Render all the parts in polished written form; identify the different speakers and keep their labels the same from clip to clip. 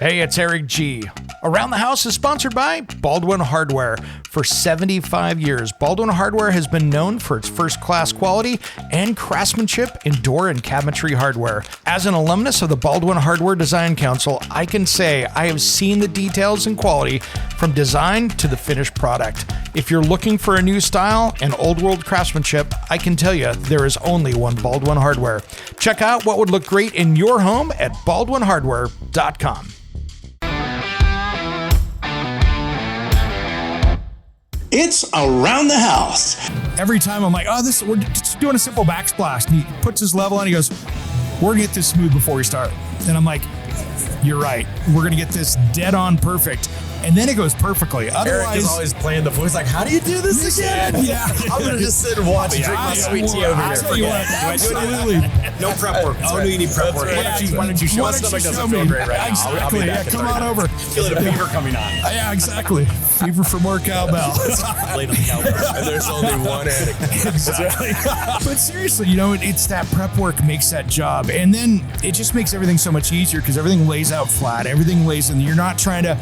Speaker 1: Hey, it's Eric G. Around the House is sponsored by Baldwin Hardware. For 75 years, Baldwin Hardware has been known for its first-class quality and craftsmanship in door and cabinetry hardware. As an alumnus of the Baldwin Hardware Design Council, I can say I have seen the details and quality from design to the finished product. If you're looking for a new style and old-world craftsmanship, I can tell you there is only one Baldwin Hardware. Check out what would look great in your home at baldwinhardware.com.
Speaker 2: It's Around the House.
Speaker 3: Every time I'm like, we're just doing a simple backsplash. And he puts his level on. He goes, we're going to get this smooth before we start. And I'm like, you're right. We're going to get this dead on perfect. And then it goes perfectly. Otherwise,
Speaker 4: Eric is always playing the voice like, how do you do this again?
Speaker 3: Yeah.
Speaker 4: I'm going to just sit and watch and drink my sweet tea over here.
Speaker 3: Tell you what, absolutely.
Speaker 4: No prep work. Oh, no, you need prep work.
Speaker 3: Yeah,
Speaker 4: Why don't you show us?
Speaker 3: stomach
Speaker 4: Doesn't feel great right now.
Speaker 3: Exactly. Yeah, come on over.
Speaker 4: Feeling a fever coming on.
Speaker 3: Yeah, exactly. Fever from more cowbell.
Speaker 4: Played on the cowbell. And there's only one addict.
Speaker 3: Exactly. But seriously, it's that prep work makes that job. And then it just makes everything so much easier because everything lays out flat. Everything lays in. You're not trying to,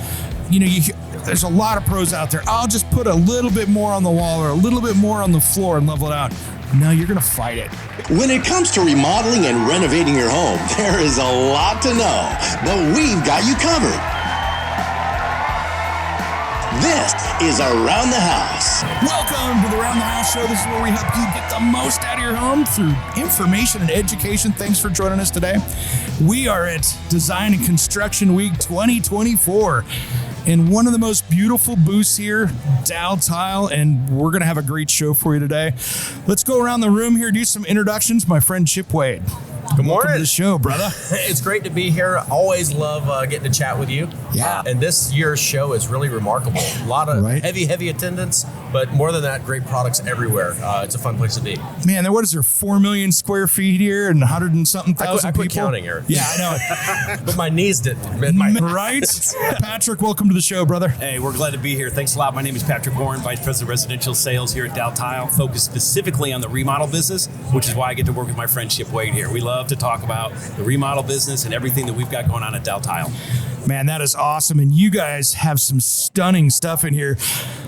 Speaker 3: there's a lot of pros out there. I'll just put a little bit more on the wall or a little bit more on the floor and level it out. No, you're going to fight it.
Speaker 2: When it comes to remodeling and renovating your home, there is a lot to know, but we've got you covered. This is Around the House.
Speaker 3: Welcome to the Around the House show. This is where we help you get the most out of your home through information and education. Thanks for joining us today. We are at Design and Construction Week 2024. In one of the most beautiful booths here, Daltile, and we're going to have a great show for you today. Let's go around the room here, do some introductions. My friend Chip Wade.
Speaker 4: Good morning.
Speaker 3: Welcome to the show, brother.
Speaker 4: It's great to be here. Always love getting to chat with you.
Speaker 3: Yeah.
Speaker 4: And this year's show is really remarkable. A lot of heavy attendance, but more than that, great products everywhere. It's a fun place to be.
Speaker 3: Man, what is there, 4 million square feet here and 100 and something thousand
Speaker 4: I quit
Speaker 3: people?
Speaker 4: counting her.
Speaker 3: Yeah, I know.
Speaker 4: But my knees didn't.
Speaker 3: Right? Patrick, welcome to the show, brother.
Speaker 5: Hey, we're glad to be here. Thanks a lot. My name is Patrick Warren, Vice President of Residential Sales here at Daltile, focused specifically on the remodel business, which is why I get to work with my friend Chip Wade here. We love to talk about the remodel business and everything that we've got going on at Daltile.
Speaker 3: Man, that is awesome. And you guys have some stunning stuff in here.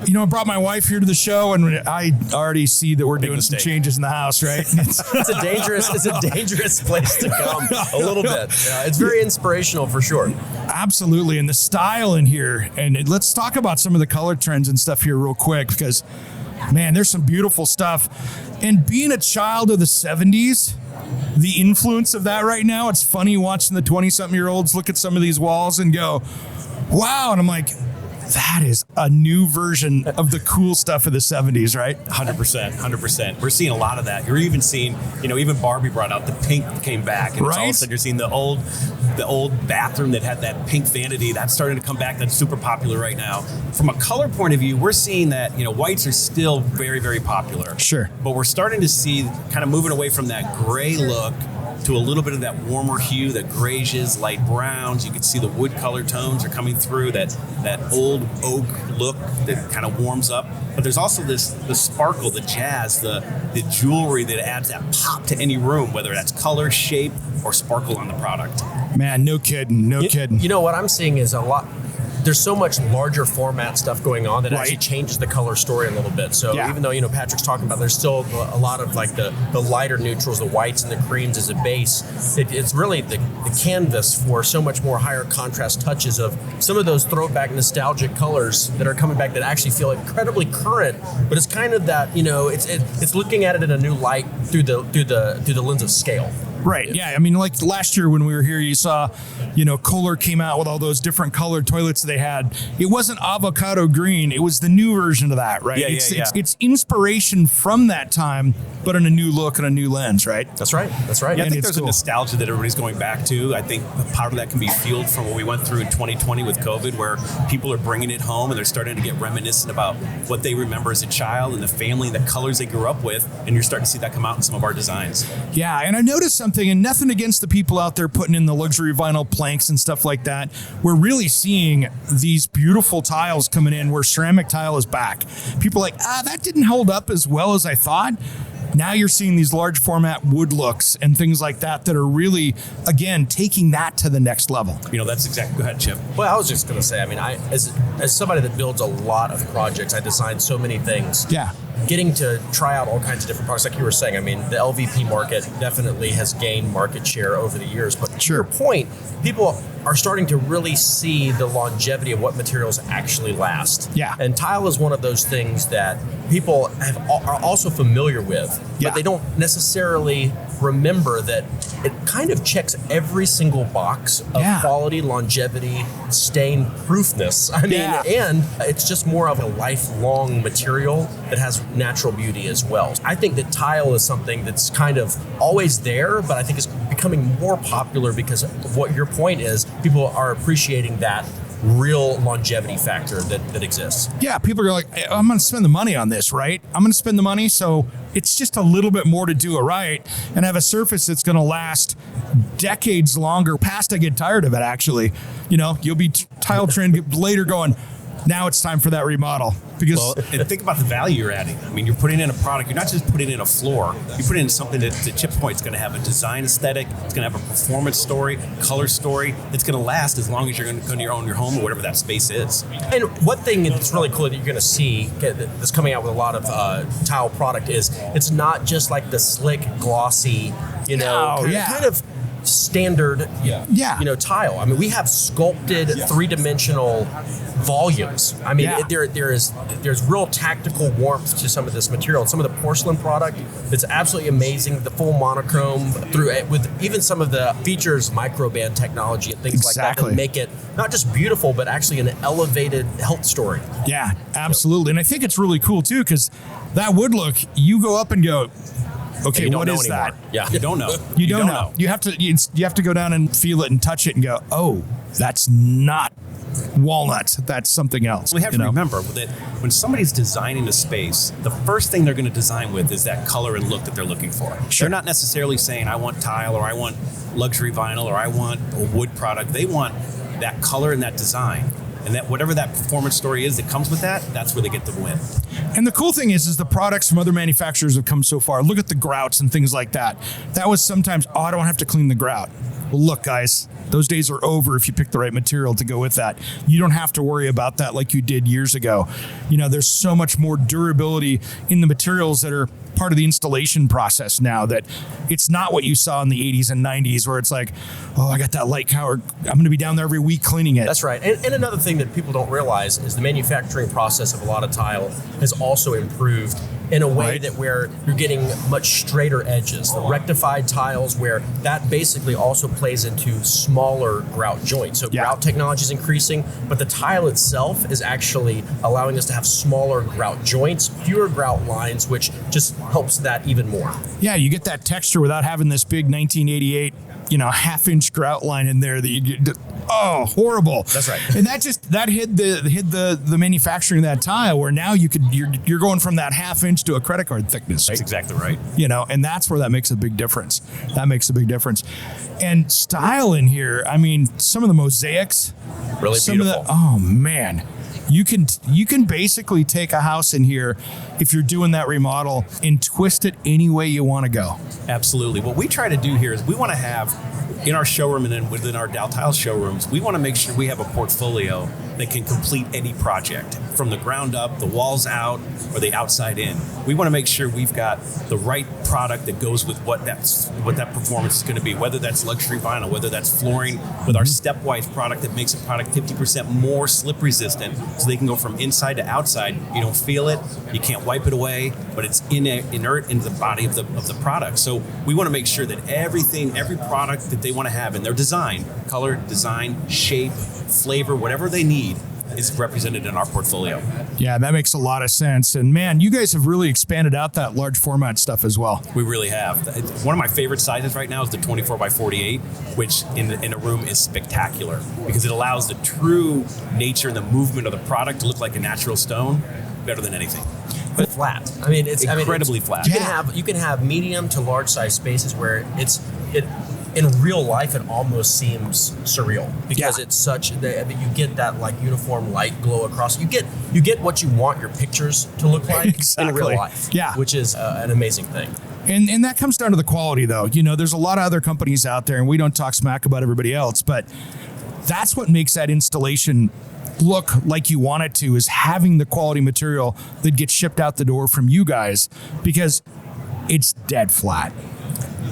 Speaker 3: I brought my wife here to the show, and I already see that we're doing some changes in the house, right?
Speaker 4: It's a dangerous place to come a little bit. It's very inspirational for sure.
Speaker 3: Absolutely. And the style in here. And let's talk about some of the color trends and stuff here real quick, because, man, there's some beautiful stuff. And being a child of the 70s, the influence of that right now, it's funny watching the 20-something-year-olds look at some of these walls and go, wow. And I'm like, that is a new version of the cool stuff of the 70s, right?
Speaker 5: 100%. We're seeing a lot of that. You're even seeing, even Barbie brought out the pink came back, and all of a sudden you're seeing the old bathroom that had that pink vanity that's starting to come back. That's super popular right now. From a color point of view, we're seeing that whites are still very, very popular.
Speaker 3: Sure,
Speaker 5: but we're starting to see kind of moving away from that gray look to a little bit of that warmer hue, that grays, light browns. You can see the wood color tones are coming through, that old oak look that kind of warms up. But there's also the sparkle, the jazz, the jewelry that adds that pop to any room, whether that's color, shape, or sparkle on the product.
Speaker 3: Man, no kidding.
Speaker 4: What I'm seeing is there's so much larger format stuff going on that actually changes the color story a little bit. So even though, Patrick's talking about there's still a lot of like the lighter neutrals, the whites and the creams as a base, it's really the canvas for so much more higher contrast touches of some of those throwback nostalgic colors that are coming back that actually feel incredibly current, but it's kind of that, it's looking at it in a new light through the lens of scale.
Speaker 3: Right. Yeah. I mean, like last year when we were here, you saw, Kohler came out with all those different colored toilets they had. It wasn't avocado green. It was the new version of that, right? It's inspiration from that time, but in a new look and a new lens, right?
Speaker 4: That's right.
Speaker 5: Yeah, I think there's a nostalgia that everybody's going back to. I think part of that can be fueled from what we went through in 2020 with COVID, where people are bringing it home and they're starting to get reminiscent about what they remember as a child and the family and the colors they grew up with. And you're starting to see that come out in some of our designs.
Speaker 3: Yeah. And I noticed something, and nothing against the people out there putting in the luxury vinyl planks and stuff like that. We're really seeing these beautiful tiles coming in where ceramic tile is back. People are like, that didn't hold up as well as I thought. Now you're seeing these large format wood looks and things like that that are really, again, taking that to the next level.
Speaker 5: That's exactly. Go ahead, Chip.
Speaker 4: Well, I was just going to say, I mean, as somebody that builds a lot of projects, I design so many things.
Speaker 3: Yeah.
Speaker 4: Getting to try out all kinds of different products, like you were saying, I mean, the LVP market definitely has gained market share over the years. But to your point, people are starting to really see the longevity of what materials actually last.
Speaker 3: Yeah.
Speaker 4: And tile is one of those things that people are also familiar with, but they don't necessarily remember that it kind of checks every single box of quality, longevity, stain proofness. I mean, and it's just more of a lifelong material that has natural beauty as well. I think that tile is something that's kind of always there, but I think it's becoming more popular because of what your point is. People are appreciating that real longevity factor that exists.
Speaker 3: Yeah, people are like, I'm going to spend the money on this, right? I'm going to spend the money, so it's just a little bit more to do it right and have a surface that's going to last decades longer. Past I get tired of it, actually. You'll be tile trained later going, now it's time for that remodel. Because
Speaker 5: and think about the value you're adding. I mean, you're putting in a product. You're not just putting in a floor. You put in something that, to Chip's point, is going to have a design aesthetic. It's going to have a performance story, color story. It's going to last as long as you're going to own your home or whatever that space is.
Speaker 4: And one thing that's really cool that you're going to see that's coming out with a lot of tile product is it's not just like the slick, glossy, kind of standard, tile. I mean, we have sculpted three-dimensional volumes. I mean, there's real tactical warmth to some of this material. Some of the porcelain product that's absolutely amazing. The full monochrome through it with even some of the features, microband technology and things like that make it not just beautiful, but actually an elevated health story.
Speaker 3: Yeah, absolutely. And I think it's really cool too, because that wood look, you go up and go, okay, what is that?
Speaker 4: Yeah,
Speaker 5: you don't know.
Speaker 3: You don't know. You have to go down and feel it and touch it and go, oh, that's not walnut. That's something else.
Speaker 5: We have to remember that when somebody's designing a space, the first thing they're going to design with is that color and look that they're looking for. They're not necessarily saying, I want tile or I want luxury vinyl or I want a wood product. They want that color and that design. And that whatever that performance story is that comes with that, that's where they get the win.
Speaker 3: And the cool thing is the products from other manufacturers have come so far. Look at the grouts and things like that. That was sometimes, I don't have to clean the grout. Well, look, guys, those days are over if you pick the right material to go with that. You don't have to worry about that like you did years ago. There's so much more durability in the materials that are part of the installation process now, that it's not what you saw in the 80s and 90s where it's like, oh, I got that light cower, I'm going to be down there every week cleaning it.
Speaker 4: That's right. And another thing that people don't realize is the manufacturing process of a lot of tile has also improved in a way that where you're getting much straighter edges. The rectified tiles, where that basically also plays into smaller grout joints. So grout technology is increasing, but the tile itself is actually allowing us to have smaller grout joints, fewer grout lines, which just helps that even more.
Speaker 3: Yeah, you get that texture without having this big 1988, half-inch grout line in there that you get. Oh, horrible!
Speaker 4: That's right.
Speaker 3: And that hid the manufacturing of that tile, where now you're going from that half-inch to a credit card thickness.
Speaker 5: That's exactly right.
Speaker 3: And that's where that makes a big difference. And style in here, I mean, some of the mosaics,
Speaker 4: really beautiful.
Speaker 3: Oh man. You can basically take a house in here, if you're doing that remodel, and twist it any way you want to go.
Speaker 5: Absolutely. What we try to do here is we want to have, in our showroom and then within our Daltile showrooms, we want to make sure we have a portfolio that can complete any project from the ground up, the walls out, or the outside in. We want to make sure we've got the right product that goes with what that performance is going to be, whether that's luxury vinyl, whether that's flooring, with our stepwise product that makes a product 50% more slip resistant, so they can go from inside to outside. You don't feel it, you can't wipe it away, but it's inert into the body of the product. So we want to make sure that every product that they want to have in their design, color, design, shape, flavor, whatever they need, is represented in our portfolio.
Speaker 3: Yeah, that makes a lot of sense. And man, you guys have really expanded out that large format stuff as well.
Speaker 5: We really have. One of my favorite sizes right now is the 24 by 48, which in a room is spectacular because it allows the true nature and the movement of the product to look like a natural stone better than anything.
Speaker 4: But flat. I mean, it's
Speaker 5: incredibly flat.
Speaker 4: You can have medium to large size spaces where in real life, it almost seems surreal because it's such that you get that like uniform light glow across. You get what you want your pictures to look like in real life.
Speaker 3: Yeah,
Speaker 4: which is an amazing thing.
Speaker 3: And that comes down to the quality, though. You know, there's a lot of other companies out there, and we don't talk smack about everybody else, but that's what makes that installation look like you want it to, is having the quality material that gets shipped out the door from you guys, because it's dead flat.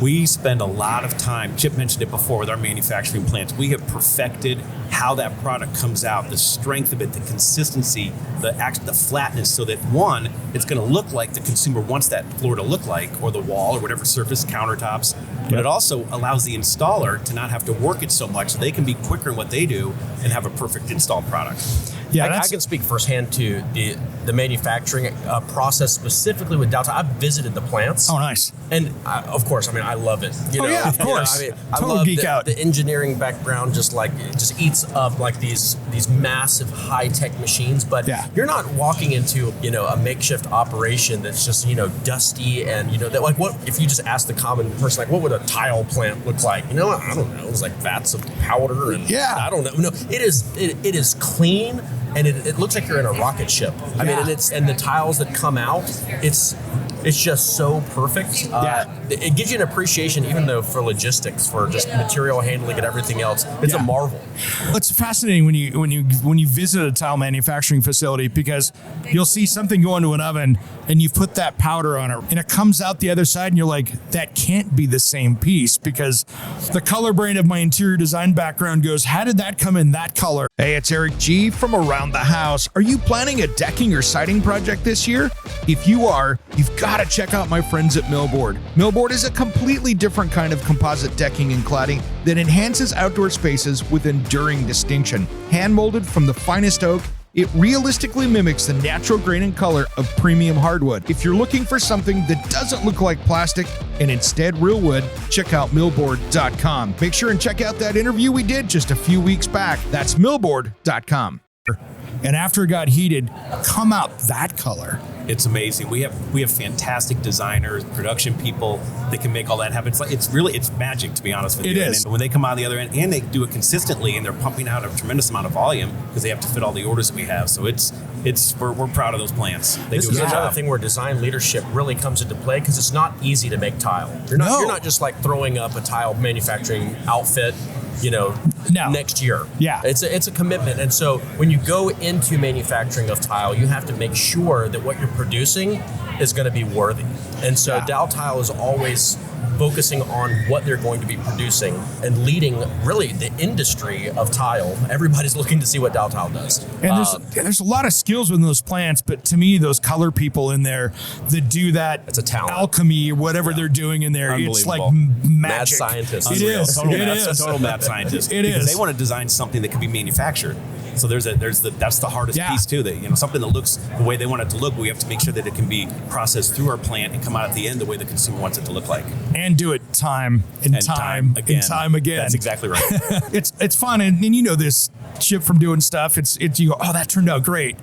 Speaker 5: We spend a lot of time, Chip mentioned it before, with our manufacturing plants. We have perfected how that product comes out, the strength of it, the consistency, the flatness, so that one, it's going to look like the consumer wants that floor to look like, or the wall, or whatever surface, countertops. But it also allows the installer to not have to work it so much, so they can be quicker in what they do and have a perfect installed product.
Speaker 4: Yeah, I can speak firsthand to the manufacturing process specifically with Daltile. I've visited the plants.
Speaker 3: Oh, nice.
Speaker 4: And of course, I mean, I love it.
Speaker 3: Yeah, of course.
Speaker 4: I love the engineering background. It just eats up like these massive high tech machines. But you're not walking into a makeshift operation that's just dusty and that, like, what if you just ask the common person, like, what would a tile plant look like? I don't know. It's like vats of powder and I don't know. No, it is clean. And it looks like you're in a rocket ship. I mean, and the tiles that come out, it's just so perfect. It gives you an appreciation, even though for logistics, for just material handling and everything else, it's a marvel.
Speaker 3: It's fascinating when you visit a tile manufacturing facility, because you'll see something go into an oven and you put that powder on it and it comes out the other side and you're like, that can't be the same piece, because the color brain of my interior design background goes, how did that come in that color?
Speaker 1: Hey, it's Eric G from Around the House. Are you planning a decking or siding project this year? If you are, you've got to check out my friends at Millboard. Millboard is a completely different kind of composite decking and cladding that enhances outdoor spaces with enduring distinction. Hand molded from the finest oak, it realistically mimics the natural grain and color of premium hardwood. If you're looking for something that doesn't look like plastic and instead real wood, check out millboard.com. Make sure and check out that interview we did just a few weeks back. That's millboard.com.
Speaker 3: And after it got heated, come out that color.
Speaker 5: It's amazing. We have fantastic designers, production people that can make all that happen. It's magic, to be honest with you.
Speaker 3: It is.
Speaker 5: And when they come out the other end, and they do it consistently, and they're pumping out a tremendous amount of volume because they have to fit all the orders that we have. So we're proud of those plants.
Speaker 4: This is another thing where design leadership really comes into play, because it's not easy to make tile. You're not just like throwing up a tile manufacturing outfit, next year.
Speaker 3: Yeah.
Speaker 4: It's a commitment. And so when you go into manufacturing of tile, you have to make sure that what you're producing is going to be worthy. And so Daltile is always focusing on what they're going to be producing and leading really the industry of tile. Everybody's looking to see what Daltile does.
Speaker 3: And there's a lot of skills within those plants, but to me, those color people in there that do that,
Speaker 4: it's a talent.
Speaker 3: Alchemy or whatever they're doing in there, it's like magic.
Speaker 4: Mad scientist.
Speaker 3: It is.
Speaker 5: Total mad scientist.
Speaker 3: It
Speaker 5: because
Speaker 3: is.
Speaker 5: They want to design something that can be manufactured. So that's the hardest piece too. That something that looks the way they want it to look. We have to make sure that it can be processed through our plant and come out at the end the way the consumer wants it to look like.
Speaker 3: And do it time again.
Speaker 5: That's exactly right.
Speaker 3: It's fun, and you know this, Chip, from doing stuff. It's you go, oh, that turned out great.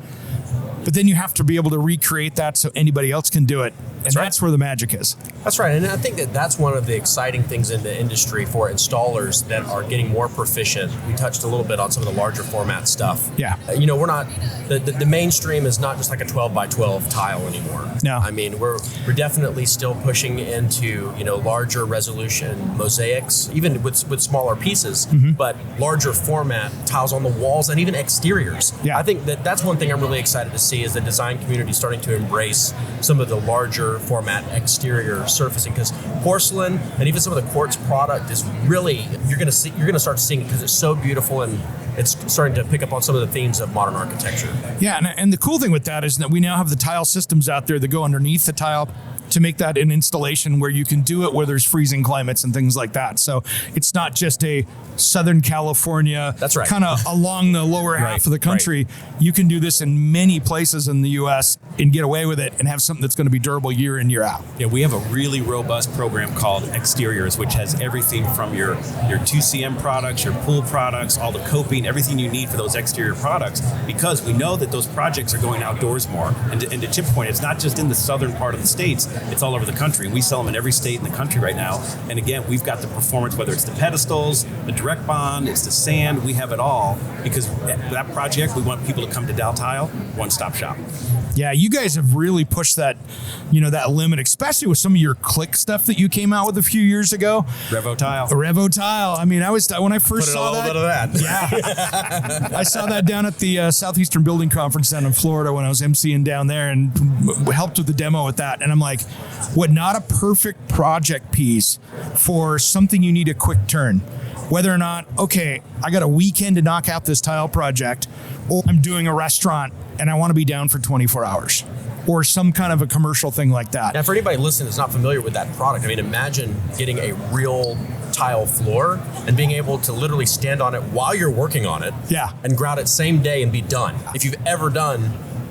Speaker 3: But then you have to be able to recreate that so anybody else can do it. And that's where the magic is.
Speaker 4: That's right. And I think that's one of the exciting things in the industry for installers that are getting more proficient. We touched a little bit on some of the larger format stuff.
Speaker 3: Yeah.
Speaker 4: We're not, the mainstream is not just like a 12 by 12 tile anymore.
Speaker 3: No.
Speaker 4: I mean, we're definitely still pushing into, larger resolution mosaics, even with smaller pieces, but larger format tiles on the walls and even exteriors.
Speaker 3: Yeah.
Speaker 4: I think that's one thing I'm really excited to see, is the design community starting to embrace some of the larger format exterior surfacing, because porcelain and even some of the quartz product is really, you're going to start seeing it because it's so beautiful, and it's starting to pick up on some of the themes of modern architecture.
Speaker 3: Yeah, and the cool thing with that is that we now have the tile systems out there that go underneath the tile to make that an installation where you can do it where there's freezing climates and things like that. So it's not just a Southern California,
Speaker 4: that's right,
Speaker 3: kind of along the lower half of the country. You can do this in many places in the U.S. and get away with it and have something that's going to be durable year in, year out.
Speaker 5: Yeah, we have a really robust program called Exteriors, which has everything from your 2CM products, your pool products, all the coping, everything you need for those exterior products, because we know that those projects are going outdoors more. And to Chip's point, it's not just in the southern part of the states. it's all over the country. We sell them in every state in the country right now. And again, we've got the performance, whether it's the pedestals, the direct bond, it's the sand, we have it all, because that project, we want people to come to Daltile, one-stop shop.
Speaker 3: Yeah, you guys have really pushed that, that limit, especially with some of your click stuff that you came out with a few years ago. Residetial. I mean, when I first saw that.
Speaker 4: Put a little bit of that.
Speaker 3: Yeah. I saw that down at the Southeastern Building Conference down in Florida when I was emceeing down there and helped with the demo with that. And I'm like, what, not a perfect project piece for something you need a quick turn. Whether or not, okay, I got a weekend to knock out this tile project, or I'm doing a restaurant and I want to be down for 24 hours, or some kind of a commercial thing like that.
Speaker 4: Now, for anybody listening that's not familiar with that product, I mean, imagine getting a real tile floor and being able to literally stand on it while you're working on it, and grout it same day and be done. If you've ever done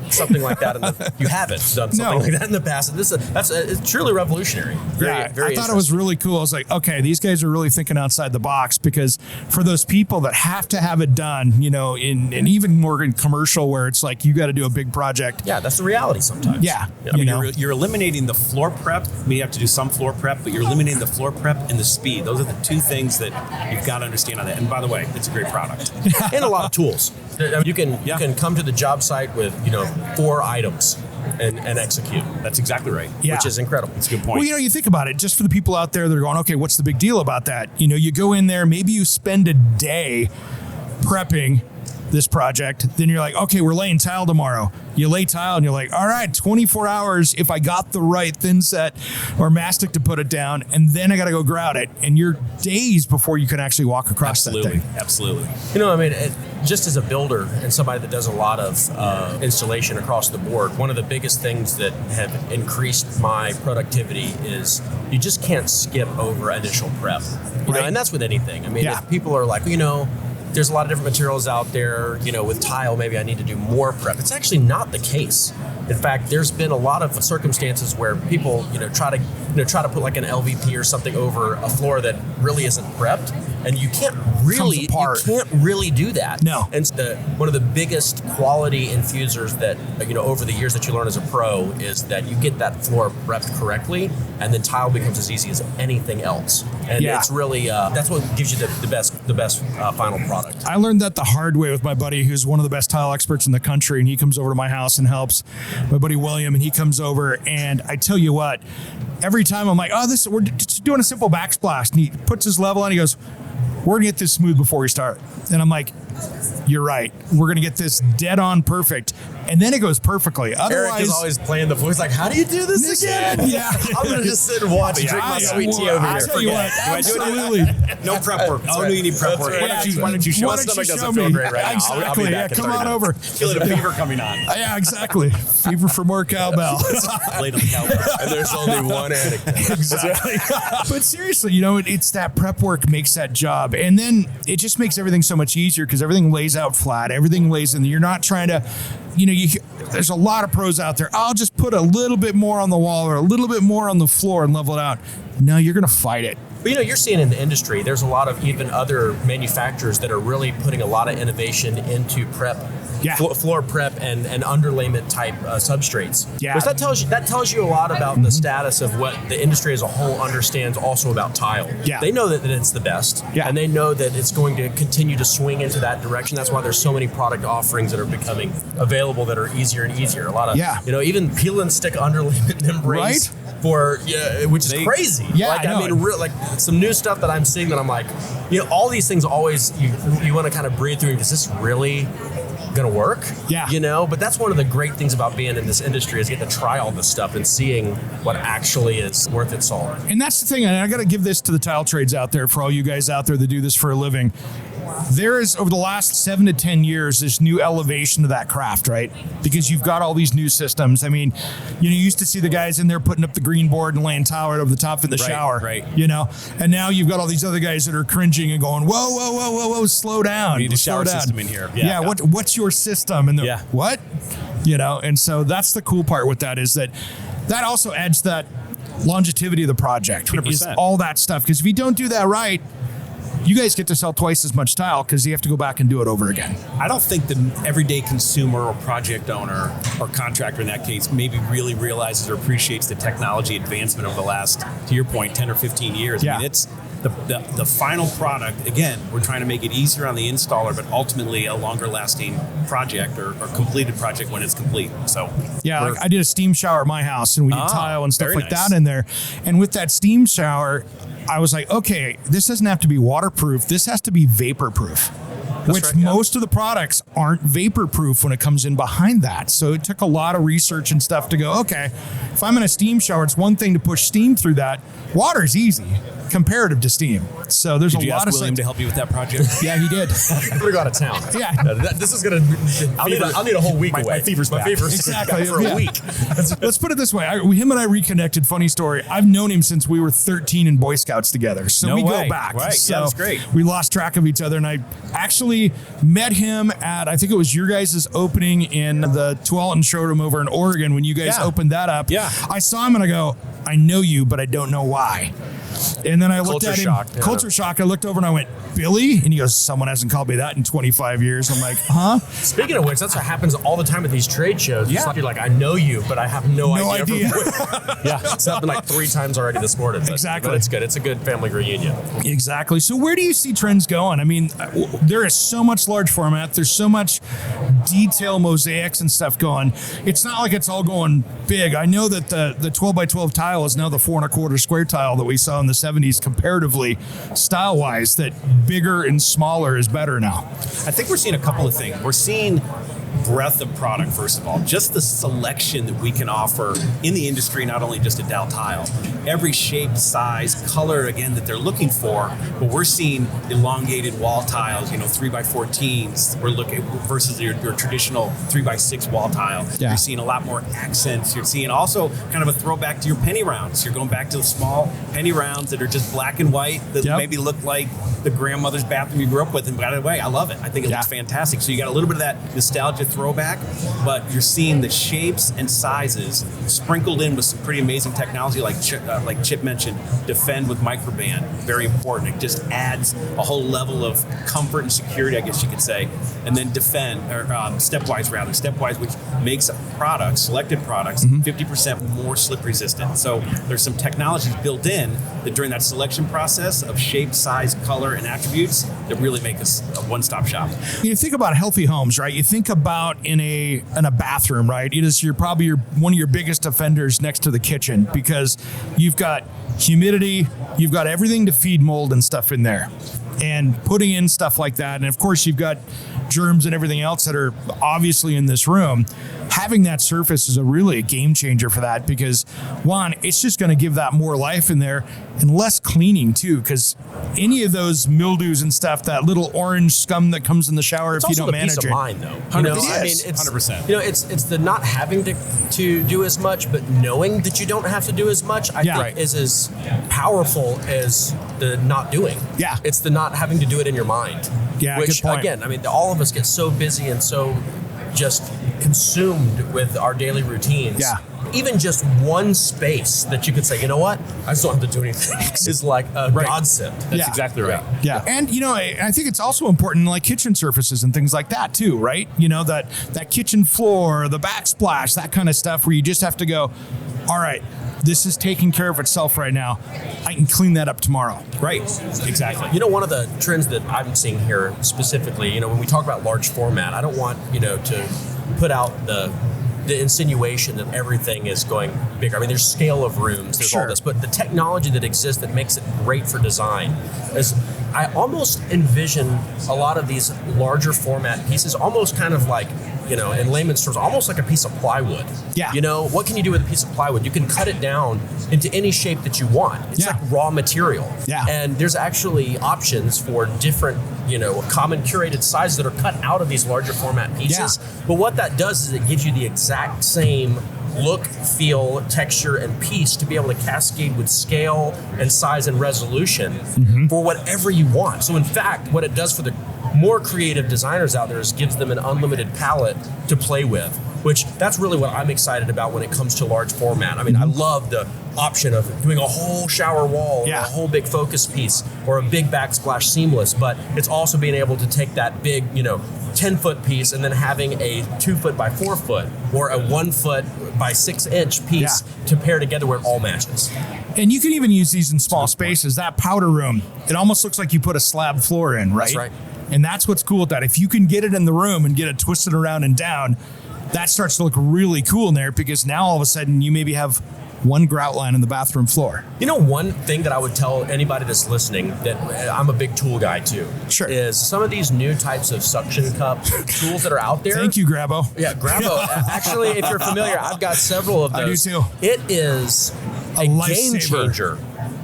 Speaker 4: something like that, you haven't done something like that in the past. And it's truly revolutionary. Very
Speaker 3: I thought it was really cool. I was like, okay, these guys are really thinking outside the box, because for those people that have to have it done, in even more in commercial where it's like you got to do a big project.
Speaker 4: Yeah, that's the reality sometimes.
Speaker 3: Yeah,
Speaker 5: I mean, you're eliminating the floor prep. I mean, you have to do some floor prep, but you're eliminating the floor prep and the speed. Those are the two things that you've got to understand on that. And by the way, it's a great product
Speaker 4: and a lot of tools. I mean, you can come to the job site with 4 items and execute.
Speaker 5: That's exactly right.
Speaker 4: Which is incredible.
Speaker 5: That's a good point.
Speaker 3: Well, you think about it, just for the people out there that are going, okay, what's the big deal about that? You go in there, maybe you spend a day prepping this project, then you're like, okay, we're laying tile tomorrow. You lay tile and you're like, all right, 24 hours if I got the right thin set or mastic to put it down, and then I got to go grout it, and you're days before you can actually walk across that thing.
Speaker 5: Absolutely.
Speaker 4: I mean, just as a builder and somebody that does a lot of installation across the board, one of the biggest things that have increased my productivity is you just can't skip over initial prep. And that's with anything. I mean, if people are like, there's a lot of different materials out there, with tile, maybe I need to do more prep. It's actually not the case. In fact, there's been a lot of circumstances where people, try to put like an LVP or something over a floor that really isn't prepped, and you can't really do that.
Speaker 3: No.
Speaker 4: And one of the biggest quality infusers that over the years that you learn as a pro is that you get that floor prepped correctly, and then tile becomes as easy as anything else. And it's really that's what gives you the best final product.
Speaker 3: I learned that the hard way with my buddy, who's one of the best tile experts in the country, and he comes over to my house and helps. My buddy William, and he comes over, and I tell you what, every time I'm like, we're just doing a simple backsplash, and he puts his level on, he goes, we're gonna get this smooth before we start. And I'm like, you're right. We're gonna get this dead on perfect. And then it goes perfectly. Otherwise,
Speaker 4: Eric is always playing the voice like, how do you do this again?
Speaker 3: Yeah.
Speaker 4: I'm going to just sit and watch and drink my sweet tea over here.
Speaker 3: I'll tell you what, absolutely.
Speaker 5: No prep work. Oh, no, you need prep work.
Speaker 4: Right.
Speaker 5: Why don't you show
Speaker 4: my
Speaker 5: us?
Speaker 4: stomach doesn't feel great right now.
Speaker 3: Exactly.
Speaker 4: I'll be back in
Speaker 3: Come
Speaker 4: 30
Speaker 3: on
Speaker 4: minutes.
Speaker 3: over.
Speaker 5: Feeling a fever coming on.
Speaker 3: Yeah, exactly. Fever for more cowbell.
Speaker 5: Late on the cowbell.
Speaker 4: And there's only one anecdote.
Speaker 3: Exactly. But seriously, it's that prep work makes that job. And then it just makes everything so much easier because everything lays out flat. Everything lays in. You're not trying to, there's a lot of pros out there. I'll just put a little bit more on the wall or a little bit more on the floor and level it out. No, you're going to fight it.
Speaker 4: But you're seeing in the industry, there's a lot of even other manufacturers that are really putting a lot of innovation into prep, floor prep and underlayment type substrates.
Speaker 3: Yeah.
Speaker 4: Because that tells you a lot about the status of what the industry as a whole understands also about tile.
Speaker 3: Yeah.
Speaker 4: They know that it's the best, and they know that it's going to continue to swing into that direction. That's why there's so many product offerings that are becoming available that are easier and easier. A lot of, even peel and stick underlayment membranes.
Speaker 3: Right?
Speaker 4: Which is crazy.
Speaker 3: Yeah,
Speaker 4: I mean, some new stuff that I'm seeing that I'm like, all these things always you want to kind of breathe through. Is this really gonna work?
Speaker 3: Yeah.
Speaker 4: But that's one of the great things about being in this industry is getting to try all this stuff and seeing what actually is worth its salt.
Speaker 3: And that's the thing, and I got to give this to the tile trades out there, for all you guys out there that do this for a living. There is, over the last 7 to 10 years, this new elevation to that craft, right? Because you've got all these new systems. I mean, you used to see the guys in there putting up the green board and laying tile right over the top in the shower,
Speaker 5: right.
Speaker 3: And now you've got all these other guys that are cringing and going, whoa, slow down.
Speaker 5: We need a shower system in here.
Speaker 3: Yeah. What's your system? And what? And so that's the cool part with that, is that also adds that longevity of the project.
Speaker 5: 100%.
Speaker 3: Is all that stuff. Because if you don't do that right, you guys get to sell twice as much tile because you have to go back and do it over again.
Speaker 5: I don't think the everyday consumer or project owner or contractor in that case maybe really realizes or appreciates the technology advancement over the last, to your point, 10 or 15 years.
Speaker 3: Yeah.
Speaker 5: I mean, it's the final product. Again, we're trying to make it easier on the installer, but ultimately a longer lasting project or completed project when it's complete. So
Speaker 3: yeah, like I did a steam shower at my house and we did tile and stuff like that in there. And with that steam shower, I was like, okay, this doesn't have to be waterproof. This has to be vapor proof. Which most of the products aren't vapor proof when it comes in behind that. So it took a lot of research and stuff to go, okay, if I'm in a steam shower, it's one thing to push steam through that. Water's easy comparative to steam. So there's
Speaker 5: Did
Speaker 3: a
Speaker 5: you
Speaker 3: lot
Speaker 5: ask
Speaker 3: of
Speaker 5: William to help you with that project?
Speaker 3: Yeah, he did.
Speaker 4: I'm gonna go out of town.
Speaker 3: Yeah.
Speaker 4: This is gonna. I'll need a whole week away.
Speaker 5: My fever's back.
Speaker 3: Exactly.
Speaker 4: For a week.
Speaker 3: Let's put it this way. Him and I reconnected. Funny story. I've known him since we were 13 in Boy Scouts together. So we go back.
Speaker 5: Right.
Speaker 3: So
Speaker 5: yeah, that's great.
Speaker 3: We lost track of each other. And I actually met him at, I think it was your guys' opening in the Tualatin showroom over in Oregon when you guys opened that up.
Speaker 5: Yeah.
Speaker 3: I saw him and I go, I know you, but I don't know why. And then I looked at him. Culture shock. I looked over and I went, Billy? And he goes, someone hasn't called me that in 25 years. I'm like, huh?
Speaker 4: Speaking of which, that's what happens all the time at these trade shows. Yeah. You're like, I know you, but I have no idea. Yeah. It's happened like 3 times already this morning.
Speaker 3: Exactly.
Speaker 4: But it's good. It's a good family reunion.
Speaker 3: Exactly. So where do you see trends going? I mean, there is so much large format. There's so much detail mosaics and stuff going. It's not like it's all going big. I know that the 12 by 12 tile is now the 4 1/4 square tile that we saw in the 70s comparatively style-wise, that bigger and smaller is better now.
Speaker 5: I think we're seeing a couple of things. We're seeing breadth of product, first of all, just the selection that we can offer in the industry, not only just at Daltile. Every shape, size, color, again, that they're looking for, but we're seeing elongated wall tiles, 3x14s, we're looking versus your traditional 3x6 wall tile.
Speaker 3: Yeah.
Speaker 5: You're seeing a lot more accents. You're seeing also kind of a throwback to your penny rounds. You're going back to the small penny rounds that are just black and white that maybe look like the grandmother's bathroom you grew up with. And by the way, I love it. I think it looks fantastic. So you got a little bit of that nostalgia throwback, but you're seeing the shapes and sizes sprinkled in with some pretty amazing technology like Chip mentioned, Defend with microband, very important. It just adds a whole level of comfort and security, I guess you could say. And then Defend, or Stepwise, which makes products, selected products, 50% more slip resistant. So there's some technologies built in that during that selection process of shape, size, color, and attributes that really make us a one-stop shop.
Speaker 3: You think about healthy homes, right? You think about in a bathroom, right? It is probably one of your biggest offenders next to the kitchen because you've got humidity, you've got everything to feed mold and stuff in there. And putting in stuff like that, and of course you've got germs and everything else that are obviously in this room. Having that surface is really a game changer for that because, one, it's just going to give that more life in there and less cleaning too, because any of those mildews and stuff, that little orange scum that comes in the shower if you don't manage it.
Speaker 4: It's also the peace of mind, though.
Speaker 5: 100%.
Speaker 4: It's
Speaker 5: 100%.
Speaker 4: It's the not having to do as much, but knowing that you don't have to do as much. I think is as powerful as the not doing.
Speaker 3: Yeah,
Speaker 4: it's the not having to do it in your mind.
Speaker 3: Yeah,
Speaker 4: which
Speaker 3: good point.
Speaker 4: Again, I mean, all of us get so busy and so just consumed with our daily routines.
Speaker 3: Yeah.
Speaker 4: Even just one space that you could say, you know what, I just don't have to do anything is like a godsend.
Speaker 5: That's exactly right.
Speaker 3: Yeah. And, I think it's also important like kitchen surfaces and things like that too, right? That kitchen floor, the backsplash, that kind of stuff where you just have to go, all right, this is taking care of itself right now. I can clean that up tomorrow.
Speaker 5: Right. Exactly.
Speaker 4: One of the trends that I'm seeing here specifically, when we talk about large format, I don't want, to put out the insinuation that everything is going bigger. I mean, there's scale of rooms, there's all this, but the technology that exists that makes it great for design is, I almost envision a lot of these larger format pieces almost kind of like, in layman's terms, almost like a piece of plywood.
Speaker 3: Yeah.
Speaker 4: What can you do with a piece of plywood? You can cut it down into any shape that you want. It's like raw material.
Speaker 3: Yeah.
Speaker 4: And there's actually options for different, common curated sizes that are cut out of these larger format pieces. Yeah. But what that does is it gives you the exact same look, feel, texture, and piece to be able to cascade with scale and size and resolution for whatever you want. So in fact, what it does for the more creative designers out there gives them an unlimited palette to play with, which that's really what I'm excited about when it comes to large format. I mean, I love the option of doing a whole shower wall or a whole big focus piece or a big backsplash seamless, but it's also being able to take that big, 10-foot piece and then having a 2-foot by 4-foot or a 1-foot by 6-inch piece to pair together where it all matches.
Speaker 3: And you can even use these in small spaces. That powder room, it almost looks like you put a slab floor in, right?
Speaker 4: That's right.
Speaker 3: And that's what's cool with that. If you can get it in the room and get it twisted around and down, that starts to look really cool in there, because now all of a sudden you maybe have one grout line in the bathroom floor.
Speaker 4: One thing that I would tell anybody that's listening, that I'm a big tool guy too, is some of these new types of suction cup tools that are out there.
Speaker 3: Thank you, Grabo.
Speaker 4: Yeah, Grabo. Actually, if you're familiar, I've got several of those.
Speaker 3: I do too.
Speaker 4: It is a game changer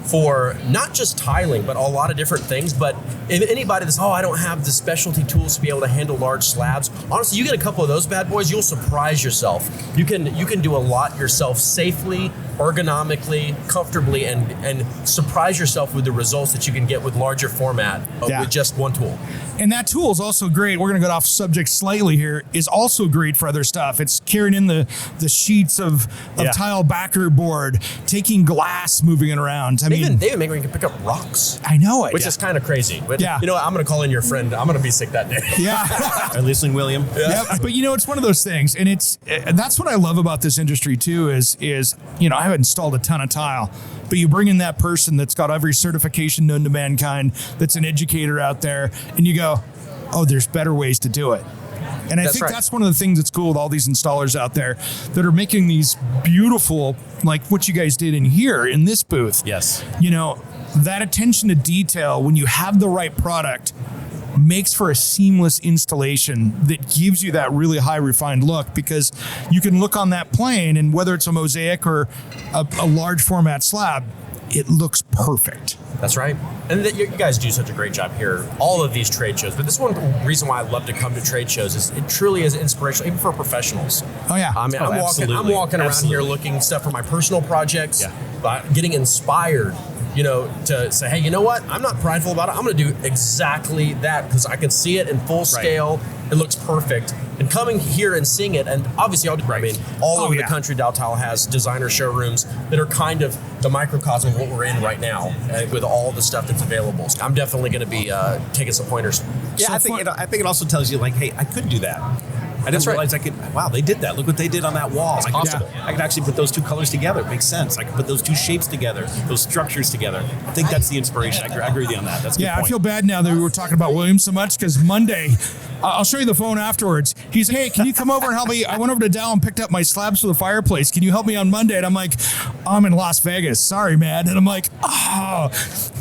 Speaker 4: for not just tiling, but a lot of different things. But if anybody that's, I don't have the specialty tools to be able to handle large slabs, honestly, you get a couple of those bad boys, you'll surprise yourself. You can do a lot yourself safely, ergonomically, comfortably, and surprise yourself with the results that you can get with larger format with just one tool.
Speaker 3: And that tool is also great. We're going to get off subject slightly here. Is also great for other stuff. It's carrying in the sheets of tile backer board, taking glass, moving it around.
Speaker 4: They even make where you can pick up rocks.
Speaker 3: I know it.
Speaker 4: Which is kind of crazy. But
Speaker 3: you know
Speaker 4: what? I'm going to call in your friend. I'm going to be sick that day.
Speaker 3: Yeah.
Speaker 5: Are you listening, William?
Speaker 3: Yeah. But it's one of those things. And that's what I love about this industry too is I haven't installed a ton of tile, but you bring in that person that's got every certification known to mankind, that's an educator out there, and you go, there's better ways to do it. And I think that's one of the things that's cool with all these installers out there that are making these beautiful, like what you guys did in here in this booth.
Speaker 5: Yes.
Speaker 3: That attention to detail, when you have the right product, makes for a seamless installation that gives you that really high refined look, because you can look on that plane, and whether it's a mosaic or a large format slab, it looks perfect.
Speaker 4: That's right. And you guys do such a great job here, all of these trade shows. But this is one reason why I love to come to trade shows, is it truly is inspirational, even for professionals.
Speaker 3: Oh, yeah.
Speaker 4: I mean, I'm walking around here looking stuff for my personal projects, getting inspired, to say, hey, you know what? I'm not prideful about it. I'm going to do exactly that because I can see it in full scale. It looks perfect. And coming here and seeing it, and obviously, all over the country, Daltile has designer showrooms that are kind of the microcosm of what we're in right now, with all the stuff that's available. So I'm definitely going to be taking some pointers.
Speaker 5: Yeah, I think it also tells you, like, hey, I could do that. I didn't realize I could. Wow, they did that. Look what they did on that wall.
Speaker 4: It's possible.
Speaker 5: I could actually put those two colors together. It makes sense. I could put those two shapes together, those structures together. I think that's the inspiration. I agree with you on that. That's a good point.
Speaker 3: I feel bad now that we were talking about William so much, because Monday, I'll show you the phone afterwards. He's, hey, can you come over and help me? I went over to Dow and picked up my slabs for the fireplace. Can you help me on Monday? And I'm like, I'm in Las Vegas. Sorry, man. And I'm like,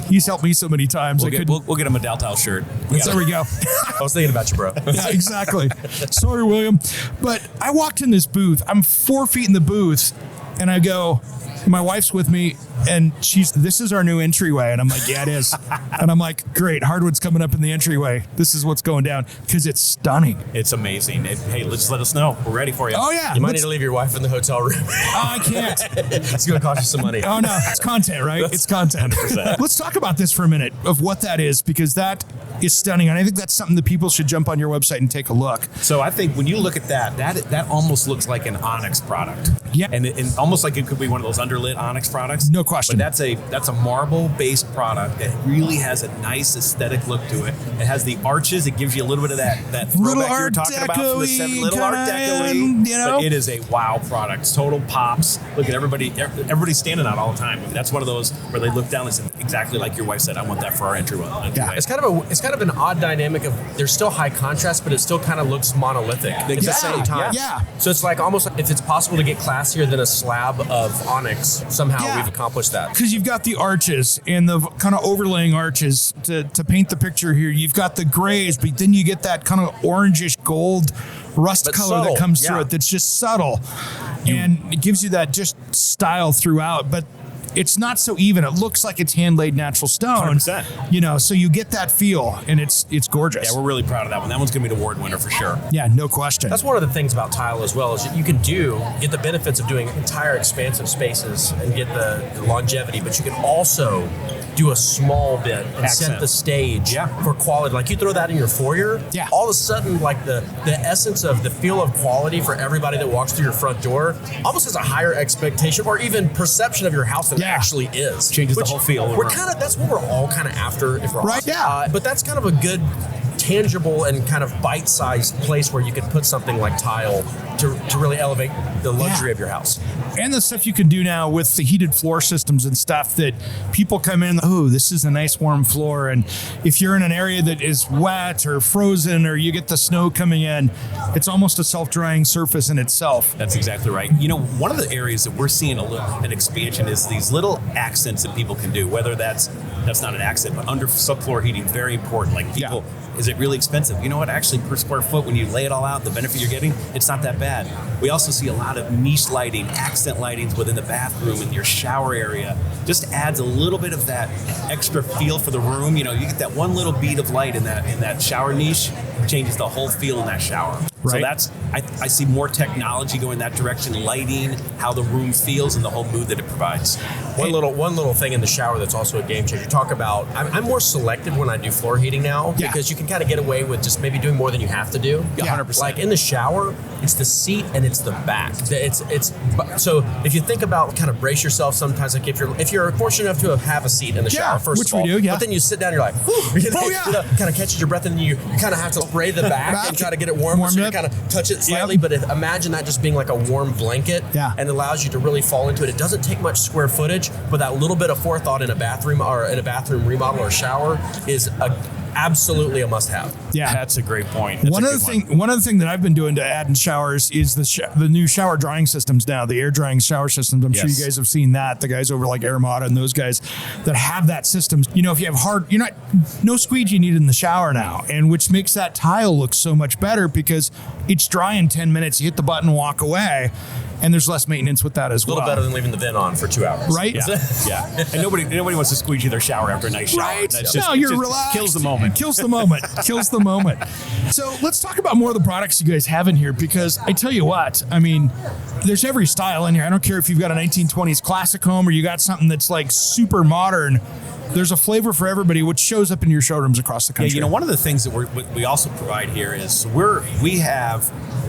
Speaker 3: he's helped me so many times.
Speaker 5: We'll get him a Daltile shirt.
Speaker 3: There we go.
Speaker 4: I was thinking about you, bro.
Speaker 3: Yeah, exactly. Sorry, William. But I walked in this booth. I'm 4 feet in the booth, and I go, my wife's with me, and this is our new entryway. And I'm like, yeah, it is. And I'm like, great, hardwood's coming up in the entryway. This is what's going down, because it's stunning.
Speaker 5: It's amazing. Hey, let's let us know. We're ready for you.
Speaker 3: Oh, yeah.
Speaker 4: You might need to leave your wife in the hotel room.
Speaker 3: I can't.
Speaker 4: It's going to cost you some money.
Speaker 3: Oh, no. It's content, right? It's content.
Speaker 5: 100%.
Speaker 3: Let's talk about this for a minute, of what that is, because that is stunning. And I think that's something that people should jump on your website and take a look.
Speaker 5: So I think when you look at that almost looks like an onyx product.
Speaker 3: Yeah.
Speaker 5: And almost like it could be one of those underlit onyx products.
Speaker 3: No question.
Speaker 5: But that's a marble-based product that really has a nice aesthetic look to it. It has the arches. It gives you a little bit of that throwback you were talking about from the 70s. Little Art Deco-y. But it is a wow product. Total pops. Look at everybody's standing out all the time. That's one of those where they look down and say, exactly like your wife said, I want that for our entryway.
Speaker 3: Yeah.
Speaker 4: It's kind of an odd dynamic of, there's still high contrast, but it still kind of looks monolithic at the same time.
Speaker 3: Yeah.
Speaker 4: So it's like almost, if it's possible to get classier than a slab of onyx, somehow we've accomplished that.
Speaker 3: Because you've got the arches and the kind of overlaying arches to paint the picture here. You've got the grays, but then you get that kind of orangish gold rust color
Speaker 4: subtle,
Speaker 3: that comes through it that's just subtle. And it gives you that just style throughout. But it's not so even. It looks like it's hand-laid natural stone.
Speaker 5: 100%.
Speaker 3: So you get that feel, and it's gorgeous.
Speaker 5: Yeah, we're really proud of that one. That one's going to be the award winner for sure.
Speaker 3: Yeah, no question.
Speaker 4: That's one of the things about tile as well, is you can get the benefits of doing entire expansive spaces and get the longevity, but you can also do a small bit and set the stage for quality. Like you throw that in your foyer, all of a sudden, like the essence of the feel of quality for everybody that walks through your front door almost has a higher expectation or even perception of your house than it actually is.
Speaker 5: Changes the whole feel.
Speaker 4: That's what we're all kind of after, if we're honest.
Speaker 1: Yeah.
Speaker 4: But that's kind of a good, tangible and kind of bite-sized place where you could put something like tile to really elevate the luxury of your house.
Speaker 3: And the stuff you can do now with the heated floor systems and stuff that people come in, oh, this is a nice warm floor. And if you're in an area that is wet or frozen or you get the snow coming in, it's almost a self-drying surface in itself.
Speaker 5: That's exactly right. You know, one of the areas that we're seeing an expansion is these little accents that people can do, whether that's not an accent, but under subfloor heating, very important. Like people, is it really expensive? You know what? Actually, per square foot, when you lay it all out, the benefit you're getting, it's not that bad. We also see a lot of niche lighting, accent lightings within the bathroom and your shower area. Just adds a little bit of that extra feel for the room. You know, you get that one little bead of light in that shower niche, changes the whole feel in that shower.
Speaker 3: Right.
Speaker 5: So that's, I see more technology going that direction, lighting, how the room feels, and the whole mood that it provides.
Speaker 4: One little thing in the shower that's also a game changer. You talk about, I'm more selective when I do floor heating now because you can kind of get away with just maybe doing more than you have to do.
Speaker 5: 100%.
Speaker 4: Like in the shower, it's the seat and it's the back. It's so if you think about kind of brace yourself sometimes, like if you're fortunate enough to have a seat in the shower, first of all, but then you sit down, you're like, kind of catches your breath, and you kind of have to spray the back and try to get it warm, so you kind of touch it slightly. But imagine that just being like a warm blanket, and allows you to really fall into it. It doesn't take much square footage, but that little bit of forethought in a bathroom remodel or shower is absolutely a must-have.
Speaker 3: Yeah,
Speaker 5: that's a great point.
Speaker 3: One other thing that I've been doing to add in showers is the new shower drying systems now, the air drying shower systems. I'm sure you guys have seen that. The guys over like Armada and those guys that have that system. You know, if you have no squeegee needed in the shower now, and which makes that tile look so much better because it's dry in 10 minutes. You hit the button, walk away. And there's less maintenance with that as well.
Speaker 4: A little better than leaving the vent on for 2 hours.
Speaker 3: Right?
Speaker 5: Yeah. And nobody wants to squeegee their shower after a nice shower.
Speaker 3: Right?
Speaker 5: That's
Speaker 3: You're relaxed.
Speaker 5: Kills the moment.
Speaker 3: Kills the moment. So let's talk about more of the products you guys have in here, because I tell you what, I mean, there's every style in here. I don't care if you've got a 1920s classic home or you got something that's like super modern. There's a flavor for everybody, which shows up in your showrooms across the country.
Speaker 5: Yeah, you know, one of the things that we also provide here is we have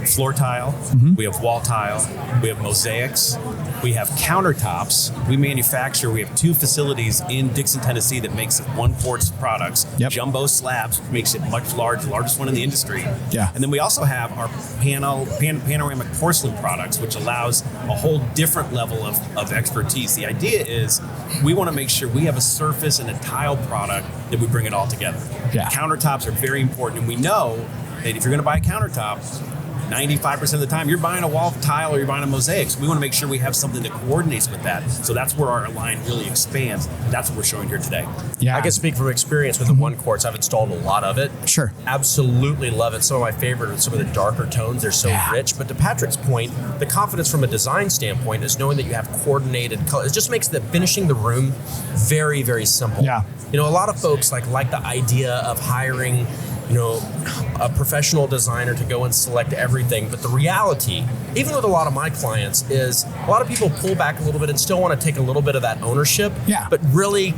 Speaker 5: floor tile, we have wall tile, we have mosaics, we have countertops. We have 2 facilities in Dixon, Tennessee that makes 1-quart products. Jumbo slabs, makes it much larger, largest one in the industry.
Speaker 3: Yeah.
Speaker 5: And then we also have our panoramic porcelain products, which allows a whole different level of expertise. The idea is we want to make sure we have a surface and a tile product that we bring it all together.
Speaker 3: Yeah.
Speaker 5: Countertops are very important, and we know that if you're going to buy a countertop, 95% of the time you're buying a wall tile or you're buying a mosaic. So we want to make sure we have something that coordinates with that. So that's where our line really expands. That's what we're showing here today.
Speaker 3: Yeah.
Speaker 4: I can speak from experience with the 1-quarts. I've installed a lot of it.
Speaker 3: Sure.
Speaker 4: Absolutely love it. Some of my favorite are some of the darker tones. They're so rich. But to Patrick's point, the confidence from a design standpoint is knowing that you have coordinated color. It just makes finishing the room very, very simple.
Speaker 3: Yeah.
Speaker 4: You know, a lot of folks like the idea of hiring, you know, a professional designer to go and select everything. But the reality, even with a lot of my clients, is a lot of people pull back a little bit and still want to take a little bit of that ownership, but really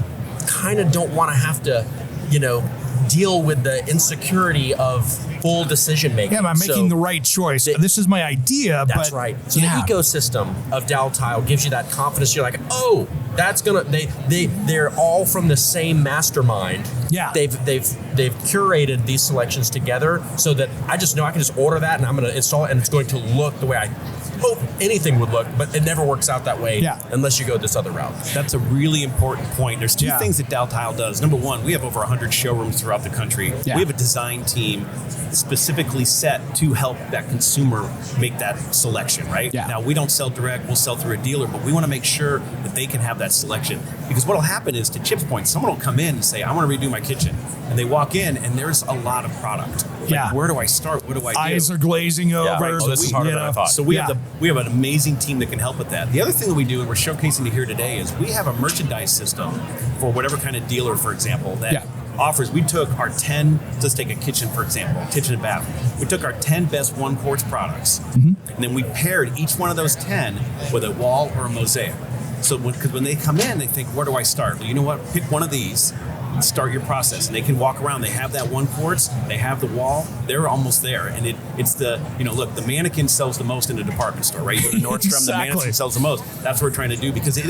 Speaker 4: kind of don't want to have to, you know, deal with the insecurity of full decision making.
Speaker 3: Yeah, I'm making the right choice. This is my idea.
Speaker 4: That's right. So the ecosystem of Daltile gives you that confidence. You're like, oh, that's gonna. They're all from the same mastermind.
Speaker 3: Yeah.
Speaker 4: They've curated these selections together so that I just know I can just order that and I'm gonna install it and it's going to look the way I hope anything would look, but it never works out that way unless you go this other route.
Speaker 5: That's a really important point. There's 2 things that Daltile does. Number one, we have over 100 showrooms throughout the country. We have a design team specifically set to help that consumer make that selection, right? Now, we don't sell direct, we'll sell through a dealer, but we want to make sure that they can have that selection. Because what will happen is, to Chip's point, someone will come in and say, I want to redo my kitchen. And they walk in and there's a lot of product. Like, where do I start? What do I do?
Speaker 3: Eyes are glazing over.
Speaker 4: Right. Oh, this is harder than I thought.
Speaker 5: So we have an amazing team that can help with that. The other thing that we do, and we're showcasing it here today, is we have a merchandise system for whatever kind of dealer, for example, that offers. We took our 10, let's take a kitchen, for example, kitchen and bath. We took our 10 best 1-quarts products, and then we paired each one of those 10 with a wall or a mosaic. So because when they come in, they think, where do I start? Well, you know what? Pick one of these. Start your process, and they can walk around. They have that one quartz, they have the wall, they're almost there. And it's the, look, the mannequin sells the most in a department store, right? You go to Nordstrom,
Speaker 3: Exactly.
Speaker 5: The mannequin sells the most. That's what we're trying to do, because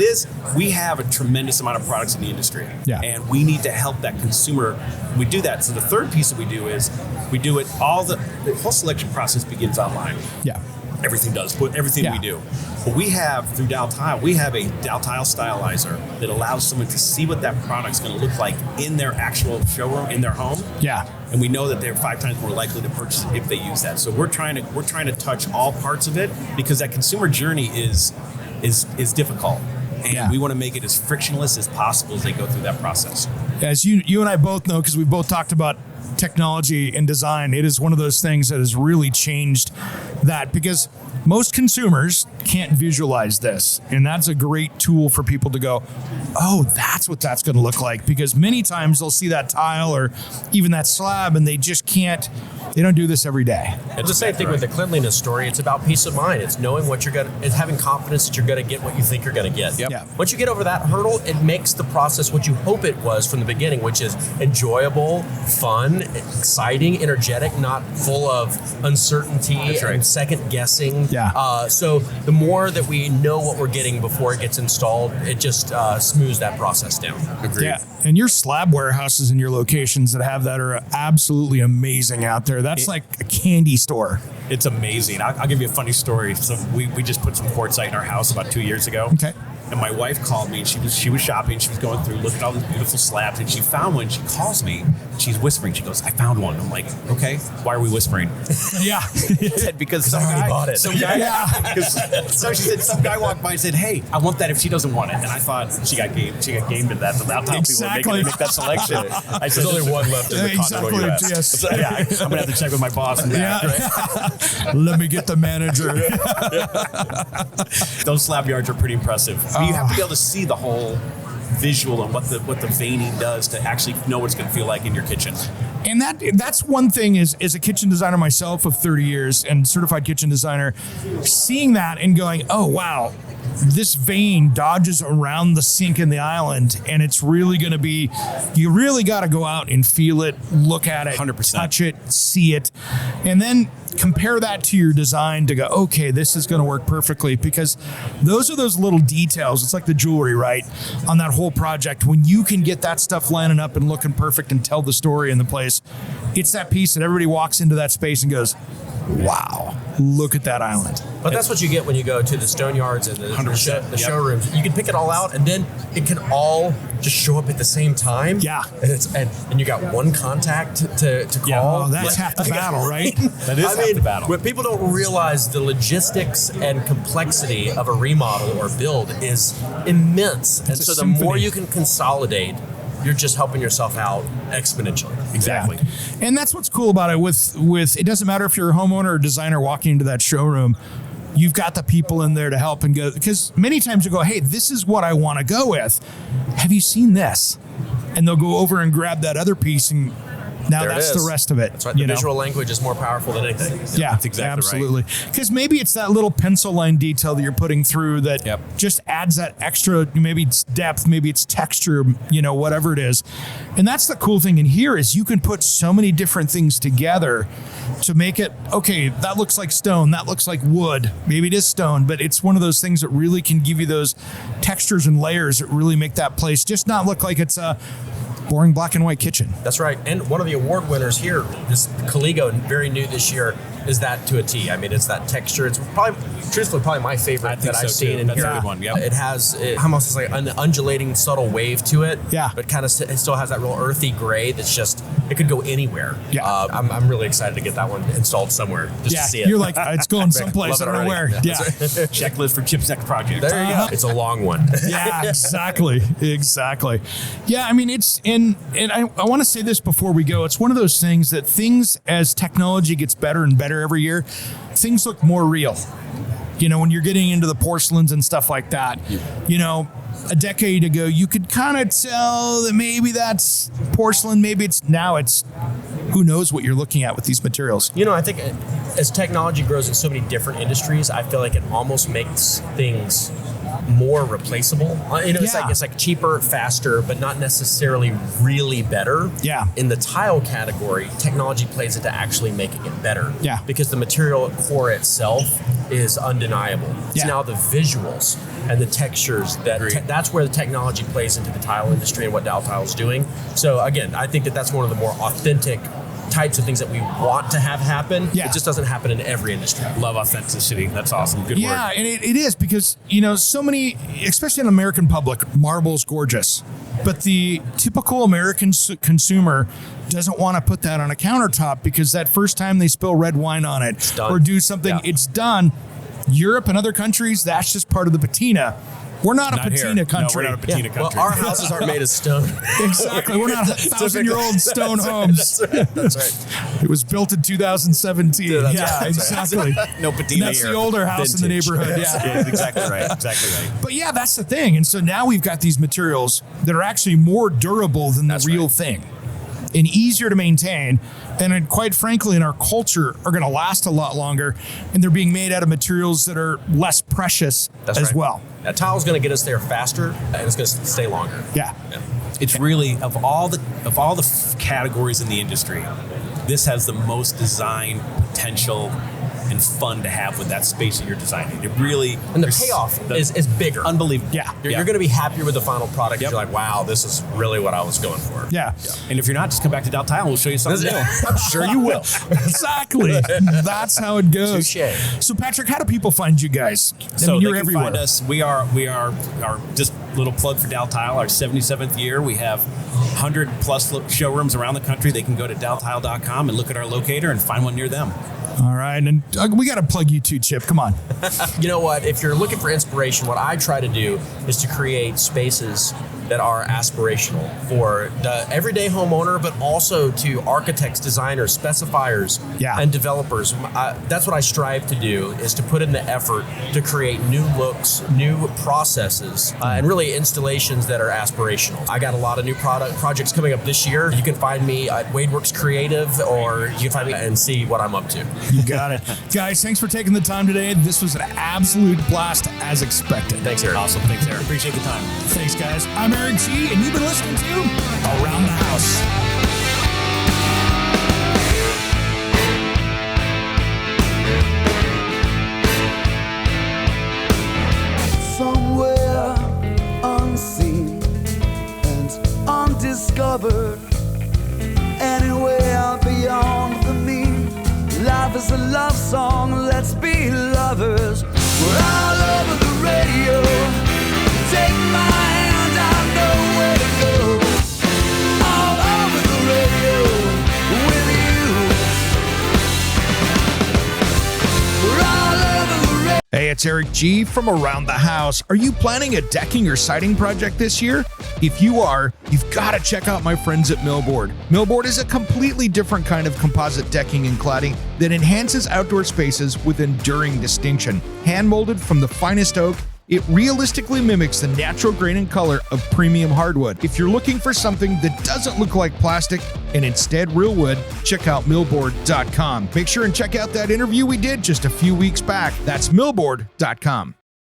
Speaker 5: we have a tremendous amount of products in the industry.
Speaker 3: Yeah.
Speaker 5: And we need to help that consumer. We do that. So the third piece that we do is we do it the whole selection process begins online.
Speaker 3: Yeah.
Speaker 5: Everything does, everything we do. But we have, through Daltile, we have a Daltile stylizer that allows someone to see what that product's going to look like in their actual showroom, in their home.
Speaker 3: Yeah.
Speaker 5: And we know that they're 5 times more likely to purchase it if they use that. So we're trying to touch all parts of it, because that consumer journey is difficult. And we want to make it as frictionless as possible as they go through that process.
Speaker 3: As you and I both know, because we both talked about technology and design, it is one of those things that has really changed that, because most consumers can't visualize this. And that's a great tool for people to go, oh, that's what that's going to look like. Because many times they'll see that tile or even that slab and they just can't, they don't do this every day.
Speaker 4: It's the same thing with the cleanliness story. It's about peace of mind. It's knowing what you're going to, it's having confidence that you're going to get what you think you're going to get.
Speaker 5: Yep.
Speaker 3: Yeah.
Speaker 4: Once you get over that hurdle, it makes the process what you hope it was from the beginning, which is enjoyable, fun, exciting, energetic, not full of uncertainty and second guessing.
Speaker 3: Yeah.
Speaker 4: So the more that we know what we're getting before it gets installed, it just smooths that process down.
Speaker 5: Agreed.
Speaker 3: Yeah. And your slab warehouses in your locations that have that are absolutely amazing out there. That's like a candy store.
Speaker 5: It's amazing. I'll give you a funny story. So we just put some quartzite in our house about 2 years ago.
Speaker 3: Okay.
Speaker 5: And my wife called me, and she was shopping. She was going through, looking at all these beautiful slabs, and she found one. She calls me, and she's whispering. She goes, "I found one." I'm like, "Okay, why are we whispering?"
Speaker 3: Yeah.
Speaker 5: I said, because some guy
Speaker 4: bought it.
Speaker 5: So she said, some guy walked by and said, "Hey, I want that if she doesn't want it." And I thought she got gamed to that. So that's how people are make that selection. I said,
Speaker 4: There's only one left in the continental
Speaker 3: Exactly.
Speaker 4: US.
Speaker 3: Yes.
Speaker 5: So, yeah, I'm gonna have to check with my boss. And
Speaker 3: Let me get the manager.
Speaker 5: Those slab yards are pretty impressive. I mean, you have to be able to see the whole visual and what the veining does to actually know what it's going to feel like in your kitchen.
Speaker 3: And that's one thing is, as a kitchen designer myself of 30 years and certified kitchen designer, seeing that and going, oh, wow, this vein dodges around the sink in the island, and it's really going to be, you really got to go out and feel it, look at it,
Speaker 5: 100%.
Speaker 3: touch it, see it, and then compare that to your design to go, okay, this is going to work perfectly, because those are those little details. It's like the jewelry, right? On that whole project, when you can get that stuff lining up and looking perfect and tell the story in the place, it's that piece that everybody walks into that space and goes, wow, look at that island.
Speaker 4: But that's what you get when you go to the stone yards and the showrooms. You can pick it all out, and then it can all just show up at the same time.
Speaker 3: Yeah.
Speaker 4: And you got one contact to call.
Speaker 3: Yeah, oh, that's half the battle, right?
Speaker 5: That is half the battle.
Speaker 4: When people don't realize the logistics and complexity of a remodel or build is immense. And so the more you can consolidate, you're just helping yourself out exponentially.
Speaker 5: Exactly.
Speaker 3: Yeah. And that's what's cool about it with it doesn't matter if you're a homeowner or designer walking into that showroom, you've got the people in there to help and go, because many times you go, hey, this is what I want to go with. Have you seen this? And they'll go over and grab that other piece, and now
Speaker 4: There it
Speaker 3: that's
Speaker 4: is.
Speaker 3: the rest of it.
Speaker 4: That's right. The visual language is more powerful than anything.
Speaker 3: Yeah,
Speaker 5: That's exactly
Speaker 3: absolutely. Because maybe it's that little pencil line detail that you're putting through that
Speaker 5: Yep.
Speaker 3: just adds that extra, maybe it's depth, maybe it's texture, whatever it is. And that's the cool thing in here is you can put so many different things together to make it, okay, that looks like stone, that looks like wood. Maybe it is stone, but it's one of those things that really can give you those textures and layers that really make that place just not look like it's a boring black and white kitchen.
Speaker 4: That's right. And one of the award winners here, this Caligo, very new this year, is that to a T. I mean, it's that texture. It's truthfully probably my favorite that I've seen in
Speaker 5: That's
Speaker 4: here.
Speaker 5: a good one. Yep.
Speaker 4: It almost has like an undulating, subtle wave to it.
Speaker 3: Yeah.
Speaker 4: But it still has that real earthy gray that's just, it could go anywhere.
Speaker 3: Yeah.
Speaker 4: I'm really excited to get that one installed somewhere just to see it.
Speaker 3: You're like, it's going someplace. I
Speaker 4: Love it
Speaker 3: don't know where.
Speaker 4: already.
Speaker 3: Yeah.
Speaker 5: Checklist for Chip's next project.
Speaker 4: There you go. It's a long one.
Speaker 3: Yeah, exactly. Yeah, I mean, it's and I want to say this before we go. It's one of those things that as technology gets better and better every year, things look more real. When you're getting into the porcelains and stuff like that, a decade ago, you could kind of tell that maybe that's porcelain, maybe it's who knows what you're looking at with these materials.
Speaker 4: I think as technology grows in so many different industries, I feel like it almost makes things more replaceable. It's like cheaper, faster, but not necessarily really better.
Speaker 3: Yeah.
Speaker 4: In the tile category, technology plays into actually making it better.
Speaker 3: Yeah.
Speaker 4: Because the material core itself is undeniable. It's now the visuals and the textures that's where the technology plays into the tile industry and what Daltile is doing. So again, I think that's one of the more authentic types of things that we want to have happen.
Speaker 3: Yeah.
Speaker 4: It just doesn't happen in every industry.
Speaker 5: Love authenticity. That's awesome. Good word.
Speaker 3: Yeah, and it is because, so many, especially in the American public, marble's gorgeous. But the typical American consumer doesn't want to put that on a countertop because that first time they spill red wine on it or do something, it's done. Europe and other countries, that's just part of the patina. We're not a patina country.
Speaker 5: No, we're not a patina country.
Speaker 4: Well, our houses aren't made of stone.
Speaker 3: Exactly. We're not 1,000-year-old stone homes.
Speaker 4: That's right.
Speaker 3: It was built in 2017. Exactly.
Speaker 5: No patina
Speaker 3: That's
Speaker 5: here.
Speaker 3: the older house in the neighborhood.
Speaker 5: Yeah, exactly right. Exactly right.
Speaker 3: But yeah, that's the thing. And so now we've got these materials that are actually more durable than the real thing and easier to maintain. And quite frankly, in our culture, are going to last a lot longer. And they're being made out of materials that are less precious as well.
Speaker 4: That tile's going to get us there faster, and it's going to stay longer.
Speaker 3: Yeah.
Speaker 5: It's really of all the categories in the industry, this has the most design potential and fun to have with that space that you're designing. It really
Speaker 4: and the payoff is bigger.
Speaker 5: Unbelievable.
Speaker 3: Yeah.
Speaker 4: You're going to be happier with the final product. You're like, wow, this is really what I was going for.
Speaker 3: Yeah.
Speaker 5: And if you're not, just come back to Daltile and we'll show you something new.
Speaker 4: I'm sure you will.
Speaker 3: Exactly. That's how it goes.
Speaker 4: Touché.
Speaker 3: So Patrick, how do people find you guys? You're
Speaker 5: they can
Speaker 3: everywhere.
Speaker 5: find us. We are just little plug for Daltile, our 77th year. We have 100 plus showrooms around the country. They can go to daltile.com and look at our locator and find one near them.
Speaker 3: All right. And we got to plug you too, Chip. Come on.
Speaker 4: You know what? If you're looking for inspiration, what I try to do is to create spaces that are aspirational for the everyday homeowner, but also to architects, designers, specifiers, and developers. That's what I strive to do, is to put in the effort to create new looks, new processes, and really installations that are aspirational. I got a lot of new projects coming up this year. You can find me at WadeWorks Creative, or you can find me and see what I'm up to.
Speaker 3: You got it. Guys, thanks for taking the time today. This was an absolute blast as expected.
Speaker 4: Thanks, Eric.
Speaker 5: Awesome. Thanks, Eric. Appreciate the time.
Speaker 3: Thanks, guys. I'm Eric G, and you've been listening to Around the House.
Speaker 6: Somewhere unseen and undiscovered, anywhere beyond the mean. Life is a love song, let's be lovers. We're all over the radio. Take my hand, I know where to go. All over the radio with you. We're all over the radio.
Speaker 1: Hey, it's Eric G from Around the House. Are you planning a decking or siding project this year? If you are, you've got to check out my friends at Millboard. Millboard is a completely different kind of composite decking and cladding that enhances outdoor spaces with enduring distinction. Hand molded from the finest oak, it realistically mimics the natural grain and color of premium hardwood. If you're looking for something that doesn't look like plastic and instead real wood, check out millboard.com. Make sure and check out that interview we did just a few weeks back. That's millboard.com.